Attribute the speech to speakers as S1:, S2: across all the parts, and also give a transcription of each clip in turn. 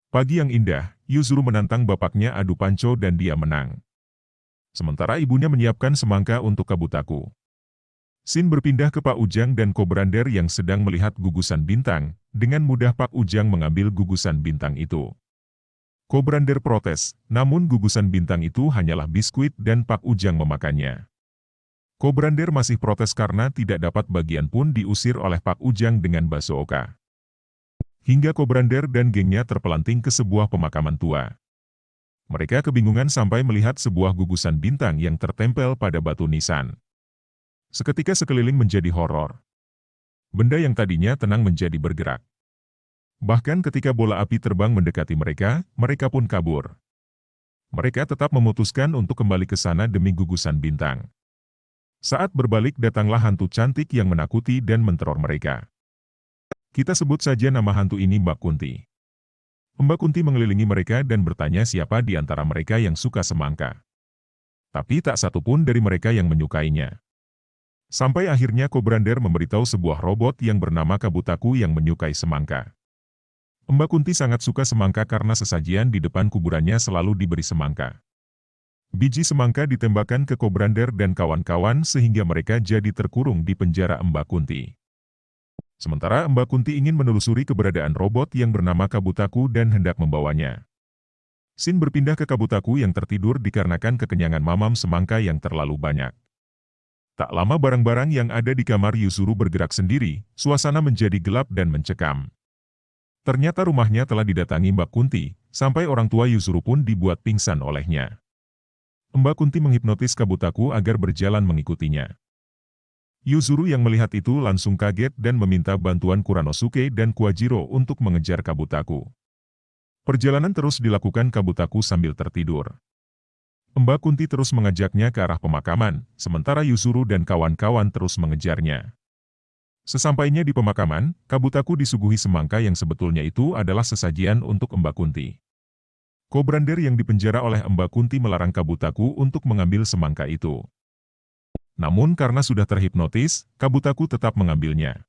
S1: Pagi yang indah, Yuzuru menantang bapaknya adu panco dan dia menang. Sementara ibunya menyiapkan semangka untuk Kabutaku. Sin berpindah ke Pak Ujang dan Kobrander yang sedang melihat gugusan bintang. Dengan mudah Pak Ujang mengambil gugusan bintang itu. Kobrander protes, namun gugusan bintang itu hanyalah biskuit dan Pak Ujang memakannya. Kobrander masih protes karena tidak dapat bagian pun diusir oleh Pak Ujang dengan bakso oka. Hingga Kobrander dan gengnya terpelanting ke sebuah pemakaman tua. Mereka kebingungan sampai melihat sebuah gugusan bintang yang tertempel pada batu nisan. Seketika sekeliling menjadi horor. Benda yang tadinya tenang menjadi bergerak. Bahkan ketika bola api terbang mendekati mereka, mereka pun kabur. Mereka tetap memutuskan untuk kembali ke sana demi gugusan bintang. Saat berbalik datanglah hantu cantik yang menakuti dan menteror mereka. Kita sebut saja nama hantu ini Mbak Kunti. Mbak Kunti mengelilingi mereka dan bertanya siapa di antara mereka yang suka semangka. Tapi tak satu pun dari mereka yang menyukainya. Sampai akhirnya Kobrander memberitahu sebuah robot yang bernama Kabutaku yang menyukai semangka. Mbak Kunti sangat suka semangka karena sesajian di depan kuburannya selalu diberi semangka. Biji semangka ditembakkan ke Kobrander dan kawan-kawan sehingga mereka jadi terkurung di penjara Mbak Kunti. Sementara Mbak Kunti ingin menelusuri keberadaan robot yang bernama Kabutaku dan hendak membawanya. Sin berpindah ke Kabutaku yang tertidur dikarenakan kekenyangan mamam semangka yang terlalu banyak. Tak lama barang-barang yang ada di kamar Yuzuru bergerak sendiri, suasana menjadi gelap dan mencekam. Ternyata rumahnya telah didatangi Mbak Kunti, sampai orang tua Yuzuru pun dibuat pingsan olehnya. Mbak Kunti menghipnotis Kabutaku agar berjalan mengikutinya. Yuzuru yang melihat itu langsung kaget dan meminta bantuan Kuranosuke dan Kuwajiro untuk mengejar Kabutaku. Perjalanan terus dilakukan Kabutaku sambil tertidur. Mbak Kunti terus mengajaknya ke arah pemakaman, sementara Yuzuru dan kawan-kawan terus mengejarnya. Sesampainya di pemakaman, Kabutaku disuguhi semangka yang sebetulnya itu adalah sesajian untuk Mbak Kunti. Kobrander yang dipenjara oleh Mbak Kunti melarang Kabutaku untuk mengambil semangka itu. Namun karena sudah terhipnotis, Kabutaku tetap mengambilnya.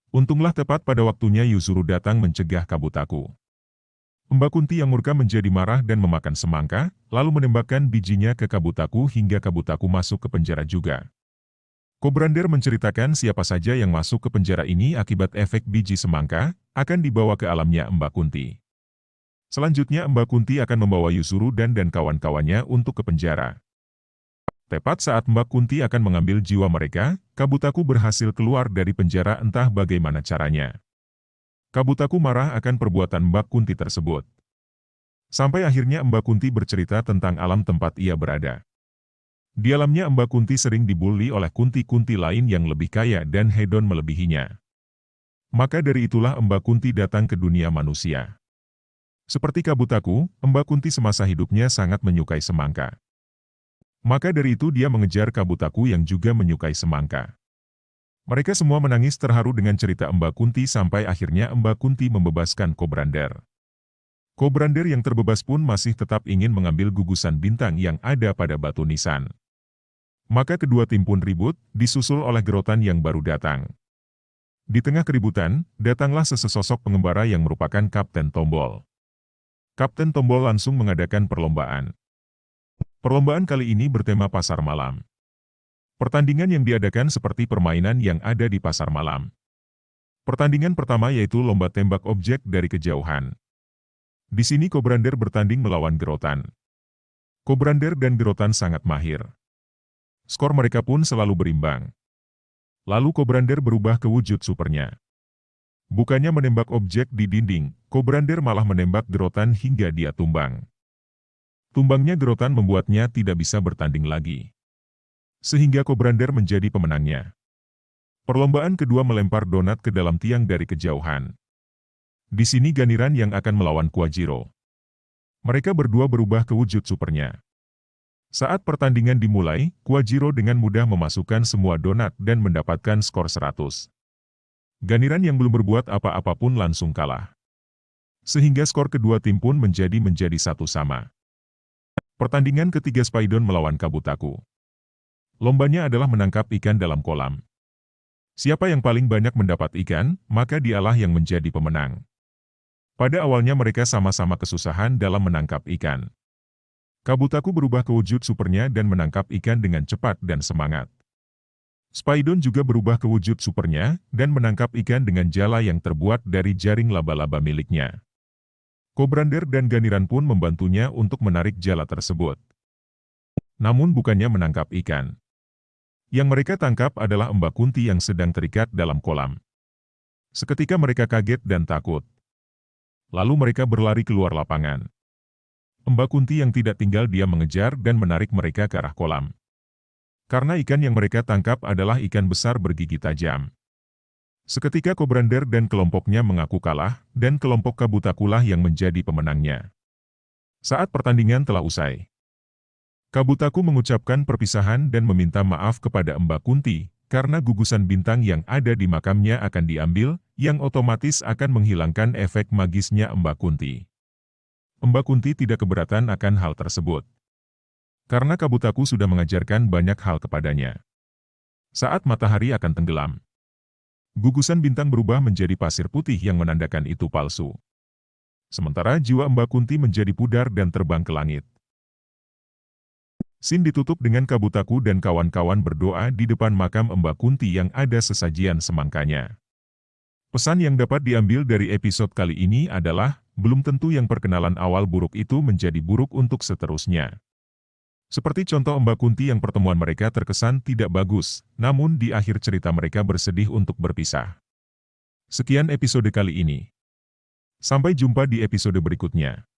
S1: Untunglah tepat pada waktunya Yuzuru datang mencegah Kabutaku. Mbak Kunti yang murka menjadi marah dan memakan semangka, lalu menembakkan bijinya ke Kabutaku hingga Kabutaku masuk ke penjara juga. Kobrander menceritakan siapa saja yang masuk ke penjara ini akibat efek biji semangka, akan dibawa ke alamnya Mbak Kunti. Selanjutnya Mbak Kunti akan membawa Yuzuru dan kawan-kawannya untuk ke penjara. Tepat saat Mbak Kunti akan mengambil jiwa mereka, Kabutaku berhasil keluar dari penjara entah bagaimana caranya. Kabutaku marah akan perbuatan Mbak Kunti tersebut. Sampai akhirnya Mbak Kunti bercerita tentang alam tempat ia berada. Di alamnya Mbak Kunti sering dibully oleh kunti-kunti lain yang lebih kaya dan hedon melebihinya. Maka dari itulah Mbak Kunti datang ke dunia manusia. Seperti Kabutaku, Mbak Kunti semasa hidupnya sangat menyukai semangka. Maka dari itu dia mengejar Kabutaku yang juga menyukai semangka. Mereka semua menangis terharu dengan cerita Mbak Kunti sampai akhirnya Mbak Kunti membebaskan Kobrander. Kobrander yang terbebas pun masih tetap ingin mengambil gugusan bintang yang ada pada batu nisan. Maka kedua tim pun ribut, disusul oleh Gerotan yang baru datang. Di tengah keributan, datanglah sesosok pengembara yang merupakan Kapten Tombol. Kapten Tombol langsung mengadakan perlombaan. Perlombaan kali ini bertema pasar malam. Pertandingan yang diadakan seperti permainan yang ada di pasar malam. Pertandingan pertama yaitu lomba tembak objek dari kejauhan. Di sini Kobrander bertanding melawan Gerotan. Kobrander dan Gerotan sangat mahir. Skor mereka pun selalu berimbang. Lalu Kobrander berubah ke wujud supernya. Bukannya menembak objek di dinding, Kobrander malah menembak Gerotan hingga dia tumbang. Tumbangnya Gerotan membuatnya tidak bisa bertanding lagi. Sehingga Kobrander menjadi pemenangnya. Perlombaan kedua melempar donat ke dalam tiang dari kejauhan. Di sini Ganiran yang akan melawan Kuwajiro. Mereka berdua berubah ke wujud supernya. Saat pertandingan dimulai, Kuwajiro dengan mudah memasukkan semua donat dan mendapatkan skor 100. Ganiran yang belum berbuat apa-apa pun langsung kalah. Sehingga skor kedua tim pun menjadi satu sama. Pertandingan ketiga Spaidon melawan Kabutaku. Lombanya adalah menangkap ikan dalam kolam. Siapa yang paling banyak mendapat ikan, maka dialah yang menjadi pemenang. Pada awalnya mereka sama-sama kesusahan dalam menangkap ikan. Kabutaku berubah ke wujud supernya dan menangkap ikan dengan cepat dan semangat. Spidon juga berubah ke wujud supernya dan menangkap ikan dengan jala yang terbuat dari jaring laba-laba miliknya. Kobrander dan Ganiran pun membantunya untuk menarik jala tersebut. Namun bukannya menangkap ikan. Yang mereka tangkap adalah Mbak Kunti yang sedang terikat dalam kolam. Seketika mereka kaget dan takut. Lalu mereka berlari keluar lapangan. Mbak Kunti yang tidak tinggal diam mengejar dan menarik mereka ke arah kolam. Karena ikan yang mereka tangkap adalah ikan besar bergigi tajam. Seketika Kobrander dan kelompoknya mengaku kalah, dan kelompok Kabutakulah yang menjadi pemenangnya. Saat pertandingan telah usai, Kabutaku mengucapkan perpisahan dan meminta maaf kepada Mbak Kunti, karena gugusan bintang yang ada di makamnya akan diambil, yang otomatis akan menghilangkan efek magisnya Mbak Kunti. Mbak Kunti tidak keberatan akan hal tersebut. Karena Kabutaku sudah mengajarkan banyak hal kepadanya. Saat matahari akan tenggelam, gugusan bintang berubah menjadi pasir putih yang menandakan itu palsu. Sementara jiwa Mbak Kunti menjadi pudar dan terbang ke langit. Scene ditutup dengan Kabutaku dan kawan-kawan berdoa di depan makam Mbak Kunti yang ada sesajian semangkanya. Pesan yang dapat diambil dari episode kali ini adalah, belum tentu yang perkenalan awal buruk itu menjadi buruk untuk seterusnya. Seperti contoh Mbak Kunti yang pertemuan mereka terkesan tidak bagus, namun di akhir cerita mereka bersedih untuk berpisah. Sekian episode kali ini. Sampai jumpa di episode berikutnya.